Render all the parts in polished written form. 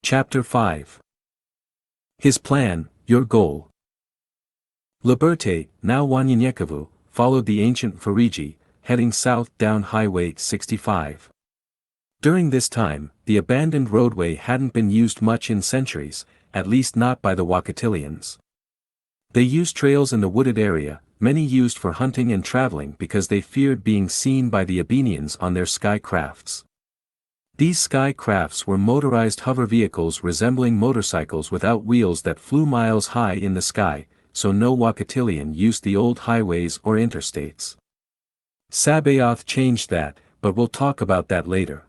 Chapter 5. His plan, your goal. Liberté, now Wanyanyekavu, followed the ancient Fariji, heading south down Highway 65. During this time, the abandoned roadway hadn't been used much in centuries, at least not by the Wakatilians. They used trails in the wooded area, many used for hunting and traveling because they feared being seen by the Abenians on their sky crafts. These sky crafts were motorized hover vehicles resembling motorcycles without wheels that flew miles high in the sky, so no Wakatilian used the old highways or interstates. Sabaoth changed that, but we'll talk about that later.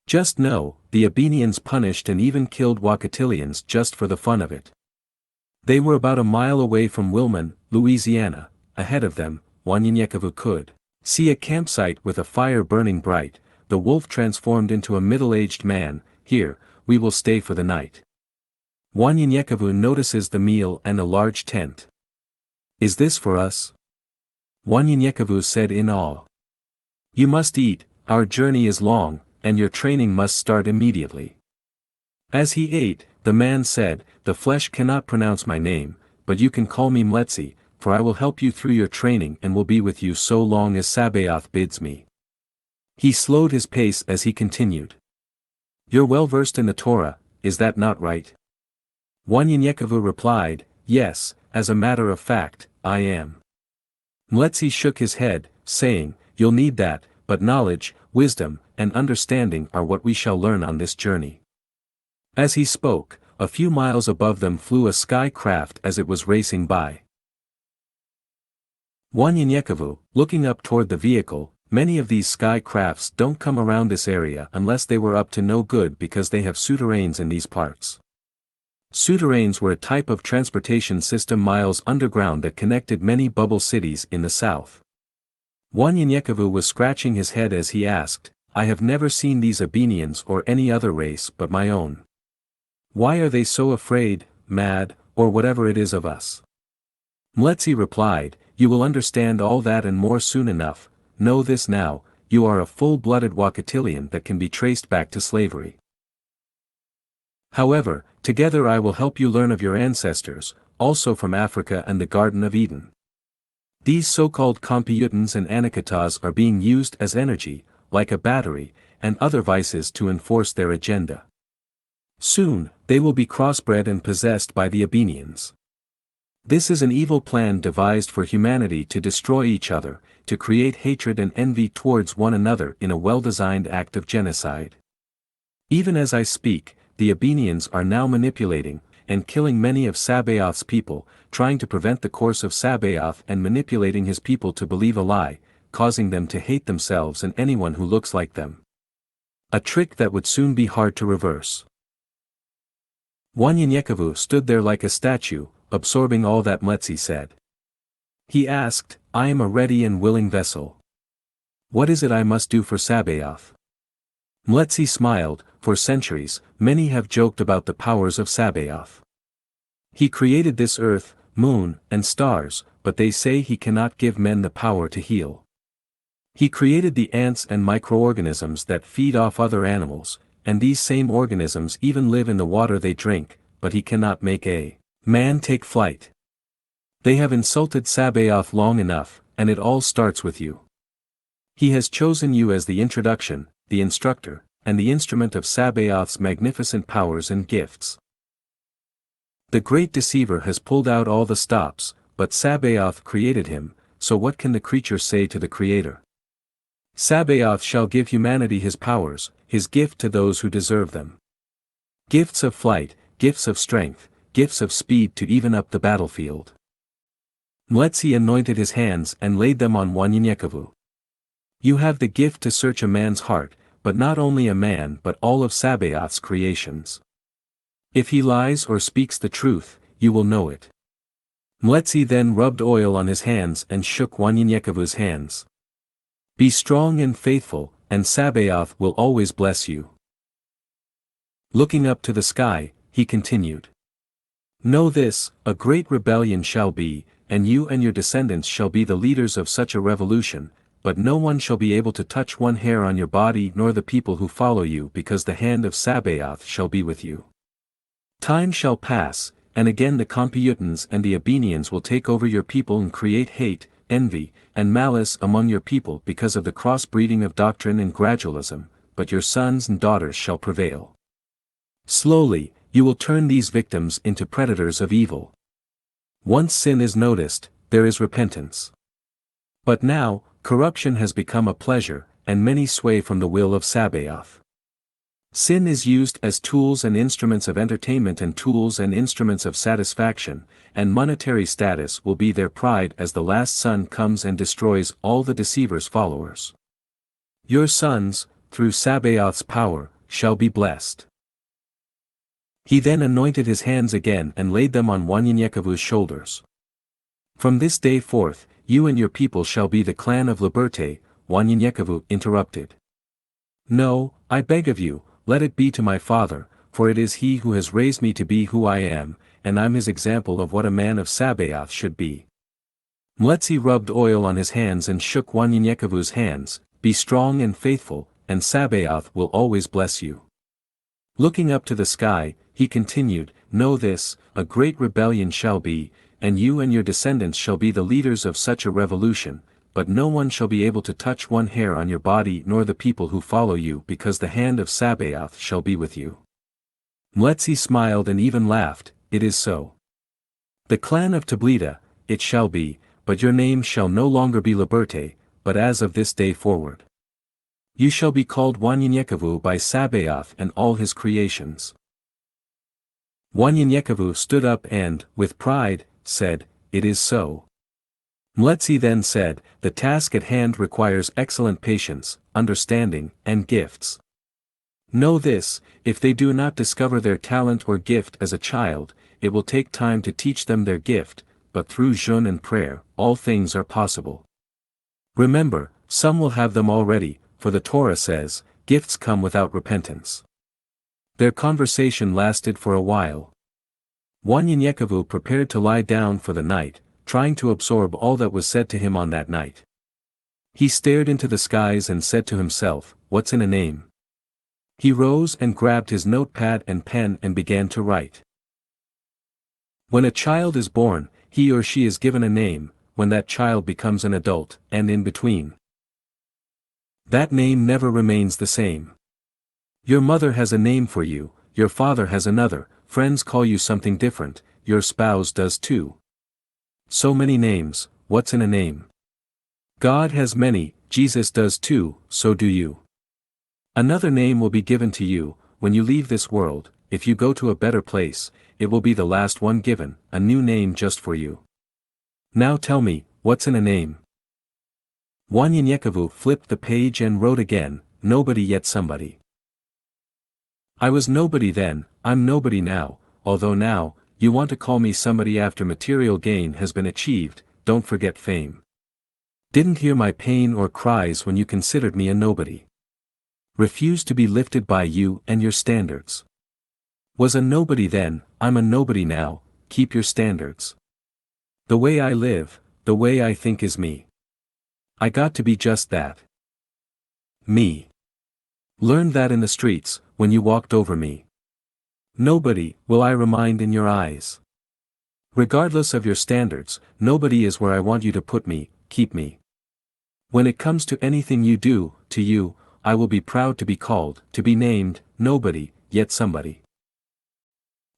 Just know, the Abenians punished and even killed Wakatilians just for the fun of it. They were about a mile away from Wilmon, Louisiana. Ahead of them, Wanyanyekavu could see a campsite with a fire burning bright. The wolf transformed into a middle-aged man. Here, we will stay for the night. Wanyanyekavu notices the meal and a large tent. Is this for us? Wanyanyekavu said in awe. You must eat, our journey is long, and your training must start immediately. As he ate, the man said, the flesh cannot pronounce my name, but you can call me Mletsi, for I will help you through your training and will be with you so long as Sabaoth bids me. He slowed his pace as he continued. You're well versed in the Torah, is that not right? Wanyanyekavu replied, yes, as a matter of fact, I am. Mletsi shook his head, saying, you'll need that, but knowledge, wisdom, and understanding are what we shall learn on this journey. As he spoke, a few miles above them flew a sky craft as it was racing by. Wanyanyekavu, looking up toward the vehicle, many of these sky crafts don't come around this area unless they were up to no good because they have souterrains in these parts. Souterrains were a type of transportation system miles underground that connected many bubble cities in the south. Wanyanyekavu was scratching his head as he asked, I have never seen these Abenians or any other race but my own. Why are they so afraid, mad, or whatever it is of us? Mletsi replied, you will understand all that and more soon enough. Know this now, you are a full-blooded Wakatilian that can be traced back to slavery. However, together I will help you learn of your ancestors, also from Africa and the Garden of Eden. These so-called Kompyutans and Anakataas are being used as energy, like a battery, and other vices to enforce their agenda. Soon, they will be crossbred and possessed by the Abenians. This is an evil plan devised for humanity to destroy each other, to create hatred and envy towards one another in a well-designed act of genocide. Even as I speak, the Abenians are now manipulating, and killing many of Sabaoth's people, trying to prevent the course of Sabaoth and manipulating his people to believe a lie, causing them to hate themselves and anyone who looks like them. A trick that would soon be hard to reverse. Wanyanyekavu stood there like a statue, absorbing all that Mletsi said. He asked, I am a ready and willing vessel. What is it I must do for Sabaoth? Mletsi smiled. For centuries, many have joked about the powers of Sabaoth. He created this earth, moon, and stars, but they say he cannot give men the power to heal. He created the ants and microorganisms that feed off other animals, and these same organisms even live in the water they drink, but he cannot make a man take flight. They have insulted Sabaoth long enough, and it all starts with you. He has chosen you as the introduction, the instructor, and the instrument of Sabaoth's magnificent powers and gifts. The great deceiver has pulled out all the stops, but Sabaoth created him, so what can the creature say to the Creator? Sabaoth shall give humanity his powers, his gift to those who deserve them. Gifts of flight, gifts of strength, gifts of speed to even up the battlefield. Mletsi anointed his hands and laid them on Wanyanyekavu. You have the gift to search a man's heart, but not only a man but all of Sabaoth's creations. If he lies or speaks the truth, you will know it. Mletsi then rubbed oil on his hands and shook Wanyanyekavu's hands. Be strong and faithful, and Sabaoth will always bless you. Looking up to the sky, he continued. Know this, a great rebellion shall be, and you and your descendants shall be the leaders of such a revolution, but no one shall be able to touch one hair on your body nor the people who follow you because the hand of Sabaoth shall be with you. Time shall pass, and again the Kompyutans and the Abenians will take over your people and create hate, envy, and malice among your people because of the cross-breeding of doctrine and gradualism, but your sons and daughters shall prevail. Slowly, you will turn these victims into predators of evil. Once sin is noticed, there is repentance. But now, corruption has become a pleasure, and many sway from the will of Sabaoth. Sin is used as tools and instruments of entertainment and tools and instruments of satisfaction, and monetary status will be their pride as the last son comes and destroys all the deceiver's followers. Your sons, through Sabaoth's power, shall be blessed. He then anointed his hands again and laid them on Wanyanyekavu's shoulders. From this day forth, you and your people shall be the clan of Liberté. Wanyanyekavu interrupted. No, I beg of you, let it be to my father, for it is he who has raised me to be who I am, and I'm his example of what a man of Sabaoth should be. Mletsi rubbed oil on his hands and shook Wanyanyekavu's hands. Be strong and faithful, and Sabaoth will always bless you. Looking up to the sky, he continued, know this, a great rebellion shall be, and you and your descendants shall be the leaders of such a revolution, but no one shall be able to touch one hair on your body nor the people who follow you because the hand of Sabaoth shall be with you. Mletsi smiled and even laughed, it is so. The clan of Tablita, it shall be, but your name shall no longer be Liberté, but as of this day forward. You shall be called Wanyanyekavu by Sabaoth and all his creations. Wanyanyekavu stood up and, with pride, said, it is so. Mletsi then said, the task at hand requires excellent patience, understanding, and gifts. Know this, if they do not discover their talent or gift as a child, it will take time to teach them their gift, but through jeûne and prayer, all things are possible. Remember, some will have them already, for the Torah says, gifts come without repentance. Their conversation lasted for a while. Wanyanyekavu prepared to lie down for the night, trying to absorb all that was said to him on that night. He stared into the skies and said to himself, what's in a name? He rose and grabbed his notepad and pen and began to write. When a child is born, he or she is given a name, when that child becomes an adult, and in between. That name never remains the same. Your mother has a name for you, your father has another, friends call you something different, your spouse does too. So many names, what's in a name? God has many, Jesus does too, so do you. Another name will be given to you, when you leave this world, if you go to a better place, it will be the last one given, a new name just for you. Now tell me, what's in a name? Wanyanyekavu flipped the page and wrote again, nobody yet somebody. I was nobody then, I'm nobody now, although now, you want to call me somebody after material gain has been achieved, don't forget fame. Didn't hear my pain or cries when you considered me a nobody. Refused to be lifted by you and your standards. Was a nobody then, I'm a nobody now, keep your standards. The way I live, the way I think is me. I got to be just that. Me. Learned that in the streets, when you walked over me. Nobody, will I remind in your eyes. Regardless of your standards, nobody is where I want you to put me, keep me. When it comes to anything you do, to you, I will be proud to be called, to be named, nobody, yet somebody.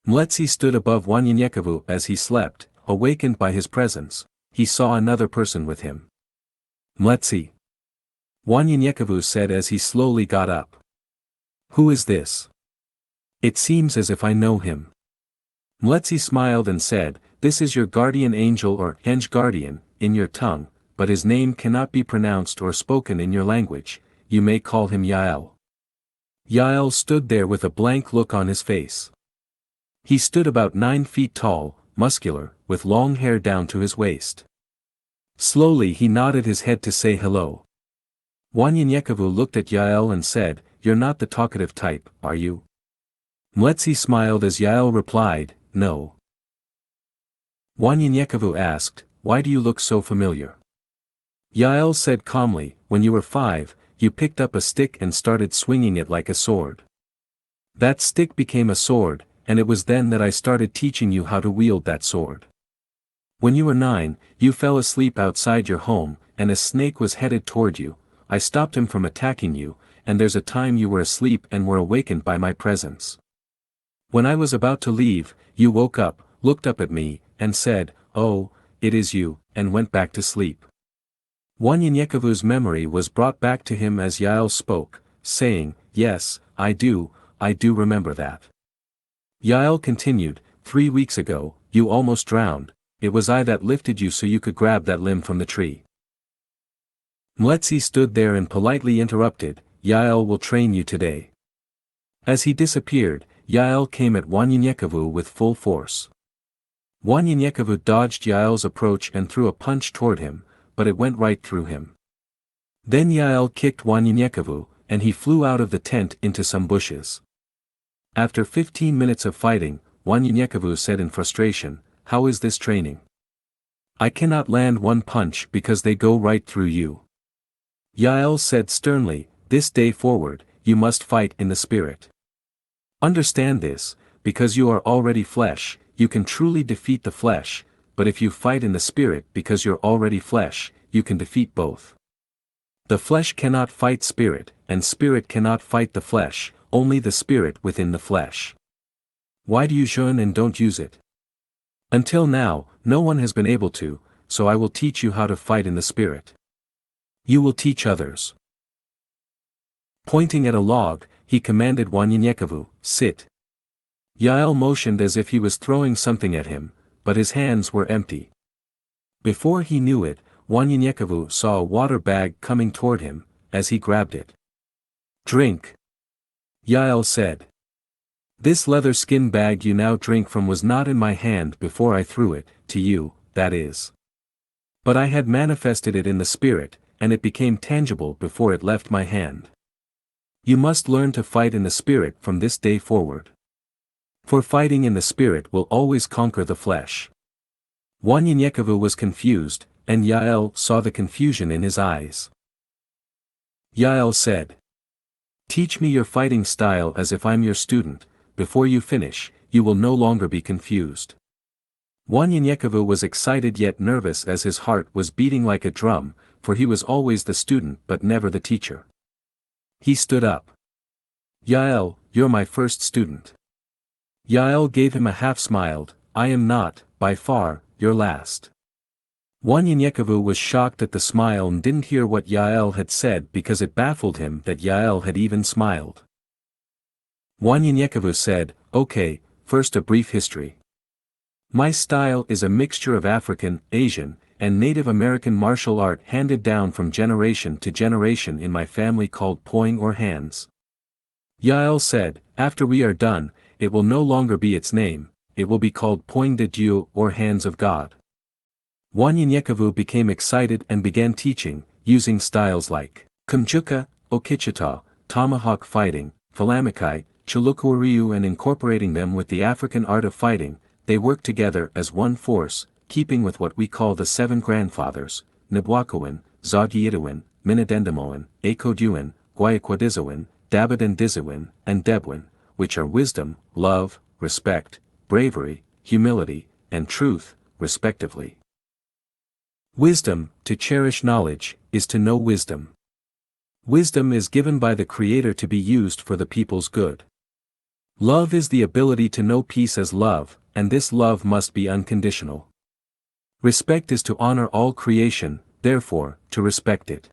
Mletsi stood above Wanyanyekavu as he slept, awakened by his presence. He saw another person with him. Mletsi. Wanyanyekavu said as he slowly got up. Who is this? It seems as if I know him. Mletsi smiled and said, this is your guardian angel or henge guardian, in your tongue, but his name cannot be pronounced or spoken in your language, you may call him Yael. Yael stood there with a blank look on his face. He stood about 9 feet tall, muscular, with long hair down to his waist. Slowly he nodded his head to say hello. Wanyanyekavu looked at Yael and said, you're not the talkative type, are you? Mletsi smiled as Yael replied, no. Wanyanyekavu asked, why do you look so familiar? Yael said calmly, when you were 5, you picked up a stick and started swinging it like a sword. That stick became a sword, and it was then that I started teaching you how to wield that sword. When you were 9, you fell asleep outside your home, and a snake was headed toward you. I stopped him from attacking you, and there's a time you were asleep and were awakened by my presence. When I was about to leave, you woke up, looked up at me, and said, "Oh, it is you," and went back to sleep. Wanyanyekevu's memory was brought back to him as Yael spoke, saying, "Yes, I do remember that." Yael continued, 3 weeks ago, you almost drowned. It was I that lifted you so you could grab that limb from the tree. Mletsi stood there and politely interrupted, "Yael will train you today." As he disappeared, Yael came at Wanyanyekevu with full force. Wanyanyekevu dodged Yael's approach and threw a punch toward him, but it went right through him. Then Yael kicked Wanyanyekevu, and he flew out of the tent into some bushes. After 15 minutes of fighting, Wanyanyekevu said in frustration, "How is this training? I cannot land one punch because they go right through you." Yael said sternly, "This day forward, you must fight in the spirit. Understand this, because you are already flesh, you can truly defeat the flesh, but if you fight in the spirit because you're already flesh, you can defeat both. The flesh cannot fight spirit, and spirit cannot fight the flesh, only the spirit within the flesh. Why do you jeûn and don't use it? Until now, no one has been able to, so I will teach you how to fight in the spirit. You will teach others." Pointing at a log, he commanded Wanyanyekevu, "Sit." Yael motioned as if he was throwing something at him, but his hands were empty. Before he knew it, Wanyanyekevu saw a water bag coming toward him, as he grabbed it. "Drink," Yael said. "This leather skin bag you now drink from was not in my hand before I threw it, to you, that is. But I had manifested it in the spirit, and it became tangible before it left my hand. You must learn to fight in the spirit from this day forward. For fighting in the spirit will always conquer the flesh." Wanyanyekevu was confused, and Yael saw the confusion in his eyes. Yael said, "Teach me your fighting style as if I'm your student. Before you finish, you will no longer be confused." Wanyanyekevu was excited yet nervous as his heart was beating like a drum, for he was always the student but never the teacher. He stood up. "Yael, you're my first student." Yael gave him a half-smiled, "I am not, by far, your last." Wanyanyekevu was shocked at the smile and didn't hear what Yael had said because it baffled him that Yael had even smiled. Wanyanyekevu said, "Okay, first a brief history. My style is a mixture of African, Asian, and Native American martial art handed down from generation to generation in my family called poing or hands." Yael said, "After we are done, it will no longer be its name, it will be called poing de Dieu or hands of God." Wanyanyekevu became excited and began teaching, using styles like Kumjuka, Okichita, tomahawk fighting, Falamikai, Chulukuryu, and incorporating them with the African art of fighting. They work together as one force, keeping with what we call the 7 grandfathers, Nibwakawin, Zodyiduin, Minadendamoan, Akoduin, Guayakwadizawin, Dabadandizawin, and Debwin, which are wisdom, love, respect, bravery, humility, and truth, respectively. Wisdom, to cherish knowledge, is to know wisdom. Wisdom is given by the Creator to be used for the people's good. Love is the ability to know peace as love, and this love must be unconditional. Respect is to honor all creation, therefore, to respect it.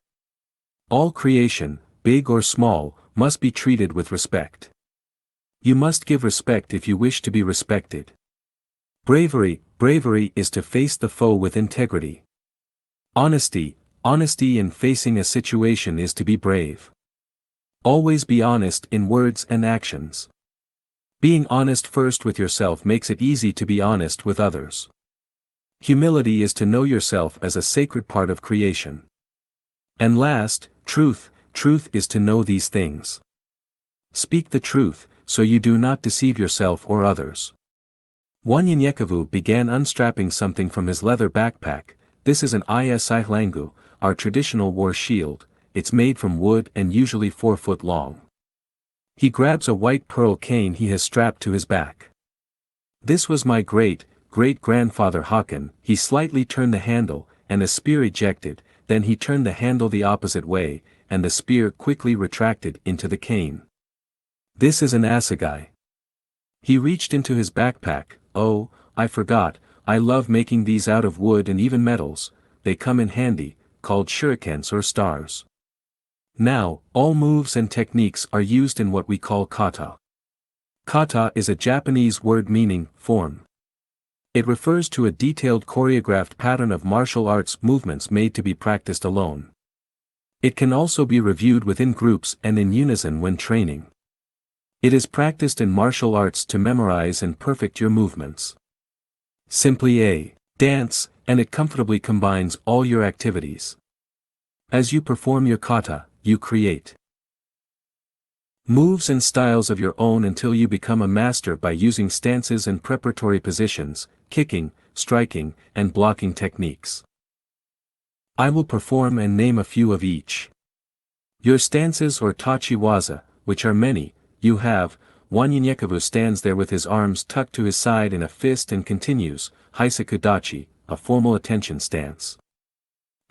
All creation, big or small, must be treated with respect. You must give respect if you wish to be respected. Bravery is to face the foe with integrity. Honesty in facing a situation is to be brave. Always be honest in words and actions. Being honest first with yourself makes it easy to be honest with others. Humility is to know yourself as a sacred part of creation. And last, truth is to know these things. Speak the truth, so you do not deceive yourself or others. Wanyanyekevu began unstrapping something from his leather backpack. This is an isihlangu, our traditional war shield, it's made from wood and usually 4 foot long. He grabs a white pearl cane he has strapped to his back. This was my great-grandfather Håkon. He slightly turned the handle, and a spear ejected, then he turned the handle the opposite way, and the spear quickly retracted into the cane. This is an assegai. He reached into his backpack. Oh, I forgot, I love making these out of wood and even metals, they come in handy, called shurikens or stars. Now, all moves and techniques are used in what we call kata. Kata is a Japanese word meaning form. It refers to a detailed choreographed pattern of martial arts movements made to be practiced alone. It can also be reviewed within groups and in unison when training. It is practiced in martial arts to memorize and perfect your movements. Simply a dance, and it comfortably combines all your activities. As you perform your kata, you create moves and styles of your own until you become a master by using stances and preparatory positions, kicking, striking, and blocking techniques. I will perform and name a few of each. Your stances or tachiwaza, which are many, you have, Wanyinyekevu stands there with his arms tucked to his side in a fist and continues, Hisakudachi, a formal attention stance.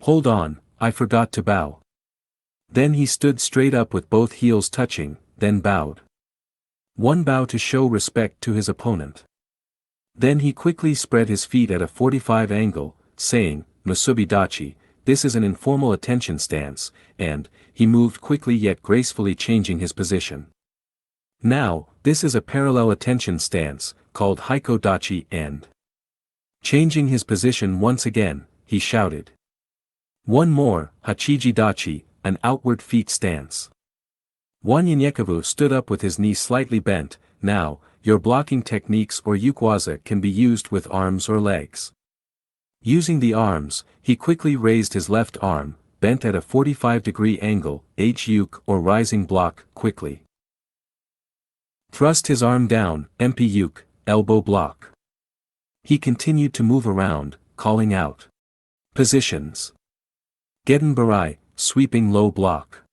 Hold on, I forgot to bow. Then he stood straight up with both heels touching, then bowed. One bow to show respect to his opponent. Then he quickly spread his feet at a 45 angle, saying, Musubidachi, this is an informal attention stance, and, he moved quickly yet gracefully changing his position. Now, this is a parallel attention stance, called Hikodachi and. Changing his position once again, he shouted. One more, Hachijidachi, an outward feet stance. Wanyinyekevu stood up with his knee slightly bent. Now, your blocking techniques or yukwaza can be used with arms or legs. Using the arms, he quickly raised his left arm, bent at a 45-degree angle, H-yuke or rising block, quickly. Thrust his arm down, MP-yuke, elbow block. He continued to move around, calling out. Positions. Getten barai, sweeping low block.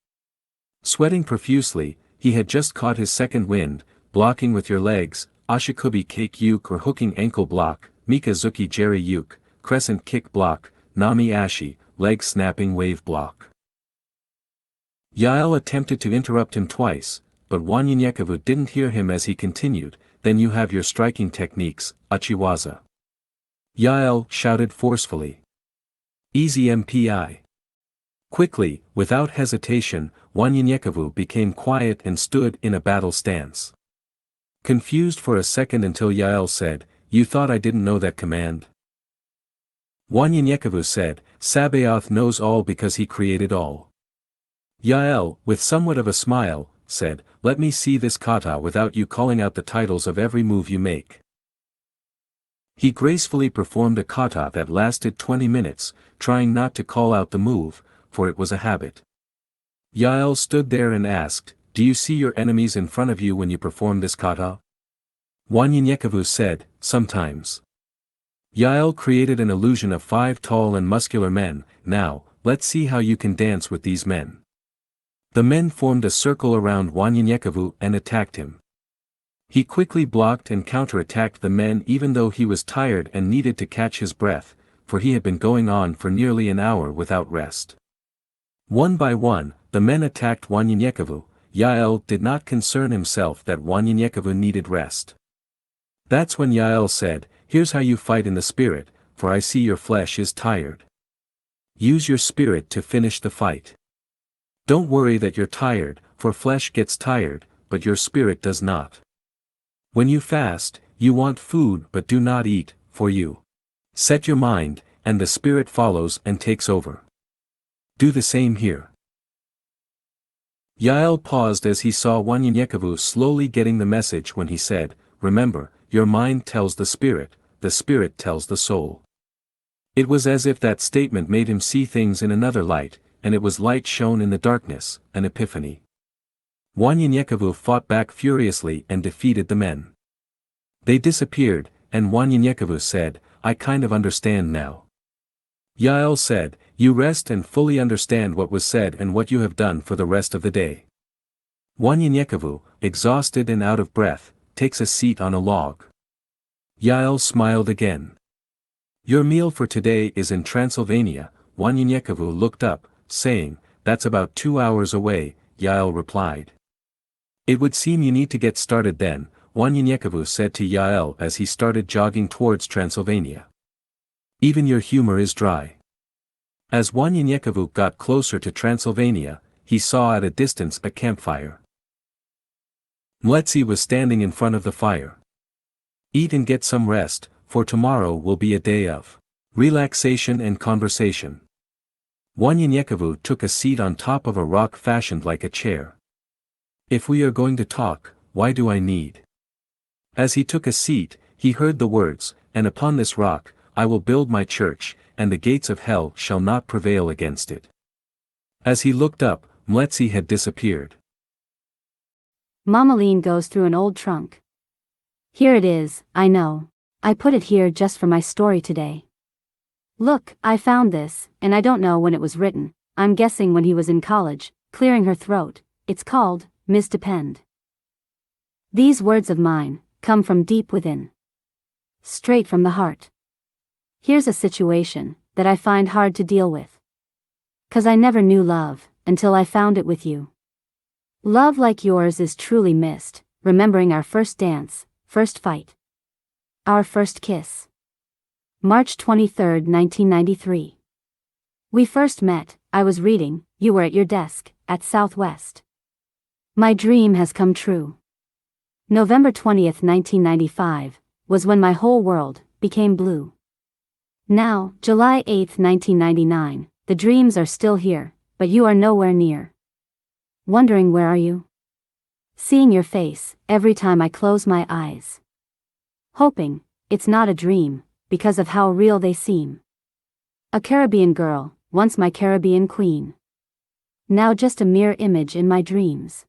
Sweating profusely, he had just caught his second wind, blocking with your legs, ashikubi cake yuke or hooking ankle block, mikazuki jerry yuke, crescent kick block, nami ashi, leg snapping wave block. Yael attempted to interrupt him twice, but Wanyinyekevu didn't hear him as he continued. Then you have your striking techniques, achiwaza. Yael shouted forcefully. Easy MPI. Quickly, without hesitation, Wanyinyekevu became quiet and stood in a battle stance. Confused for a second until Yael said, You thought I didn't know that command? Wanyinyekevu said, Sabaoth knows all because he created all. Yael, with somewhat of a smile, said, Let me see this kata without you calling out the titles of every move you make. He gracefully performed a kata that lasted 20 minutes, trying not to call out the move, for it was a habit. Yael stood there and asked, Do you see your enemies in front of you when you perform this kata? Wanyinyekevu said, Sometimes. Yael created an illusion of 5 tall and muscular men. Now, let's see how you can dance with these men. The men formed a circle around Wanyinyekevu and attacked him. He quickly blocked and counterattacked the men even though he was tired and needed to catch his breath, for he had been going on for nearly an hour without rest. One by one, the men attacked Wanyinyekevu. Yael did not concern himself that Wanyinyekevu needed rest. That's when Yael said, Here's how you fight in the spirit, for I see your flesh is tired. Use your spirit to finish the fight. Don't worry that you're tired, for flesh gets tired, but your spirit does not. When you fast, you want food but do not eat, for you set your mind, and the spirit follows and takes over. Do the same here. Yael paused as he saw Wanyinyekevu slowly getting the message when he said, Remember, your mind tells the spirit tells the soul. It was as if that statement made him see things in another light, and it was light shone in the darkness, an epiphany. Wanyinyekevu fought back furiously and defeated the men. They disappeared, and Wanyinyekevu said, I kind of understand now. Yael said, You rest and fully understand what was said and what you have done for the rest of the day. Wanyanyekavu, exhausted and out of breath, takes a seat on a log. Yael smiled again. Your meal for today is in Transylvania. Wanyanyekavu looked up, saying, That's about 2 hours away, Yael replied. It would seem you need to get started then, Wanyanyekavu said to Yael as he started jogging towards Transylvania. Even your humor is dry. As Wanyanyekavu got closer to Transylvania, he saw at a distance a campfire. Mletsi was standing in front of the fire. Eat and get some rest, for tomorrow will be a day of relaxation and conversation. Wanyanyekavu took a seat on top of a rock fashioned like a chair. If we are going to talk, why do I need? As he took a seat, he heard the words, And upon this rock, I will build my church, and the gates of hell shall not prevail against it. As he looked up, Mletsi had disappeared. Mamaline goes through an old trunk. Here it is, I know. I put it here just for my story today. Look, I found this, and I don't know when it was written, I'm guessing when he was in college, clearing her throat. It's called, Miss Depend. These words of mine, come from deep within. Straight from the heart. Here's a situation, that I find hard to deal with. 'Cause I never knew love, until I found it with you. Love like yours is truly missed, remembering our first dance, first fight. Our first kiss. March 23, 1993. We first met, I was reading, you were at your desk, at Southwest. My dream has come true. November 20, 1995, was when my whole world became blue. Now, July 8, 1999, the dreams are still here, but you are nowhere near. Wondering where are you? Seeing your face, every time I close my eyes. Hoping, it's not a dream, because of how real they seem. A Caribbean girl, once my Caribbean queen. Now just a mere image in my dreams.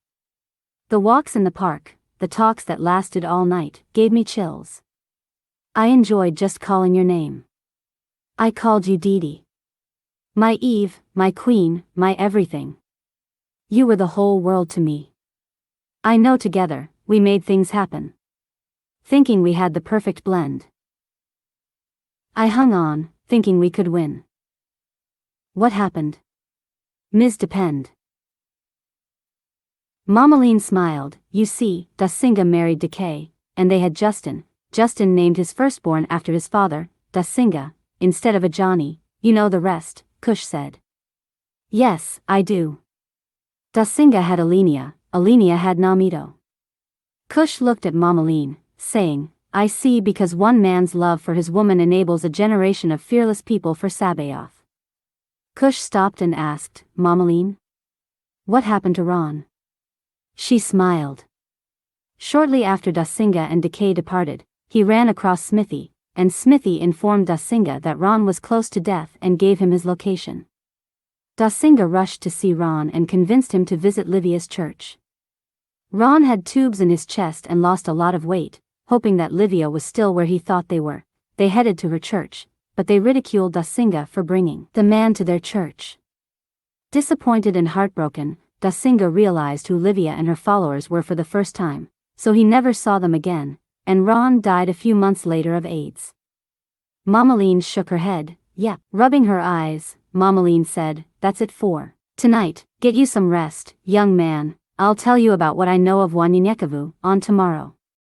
The walks in the park, the talks that lasted all night, gave me chills. I enjoyed just calling your name. I called you Dee. My Eve, my queen, my everything. You were the whole world to me. I know together, we made things happen. Thinking we had the perfect blend. I hung on, thinking we could win. What happened? Ms. Depend. Mamaline smiled. You see, Dasinga married Decay, and they had Justin. Justin named his firstborn after his father, Dasinga, instead of a Johnny. You know the rest, Cush said. Yes, I do. Dasinga had Alenia, Alenia had Namito. Cush looked at Mamaline, saying, I see, because one man's love for his woman enables a generation of fearless people for Sabaoth. Cush stopped and asked, Mamaline? What happened to Ron? She smiled. Shortly after Dasinga and Decay departed, he ran across Smithy, and Smithy informed Dasinga that Ron was close to death and gave him his location. Dasinga rushed to see Ron and convinced him to visit Livia's church. Ron had tubes in his chest and lost a lot of weight. Hoping that Livia was still where he thought they were, they headed to her church, but they ridiculed Dasinga for bringing the man to their church. Disappointed and heartbroken, Dasinga realized who Livia and her followers were for the first time, so he never saw them again, and Ron died a few months later of AIDS. Mamaline shook her head. Yeah. Rubbing her eyes, Mamaline said, That's it for tonight. Get you some rest, young man. I'll tell you about what I know of Wanyanyekavu on tomorrow.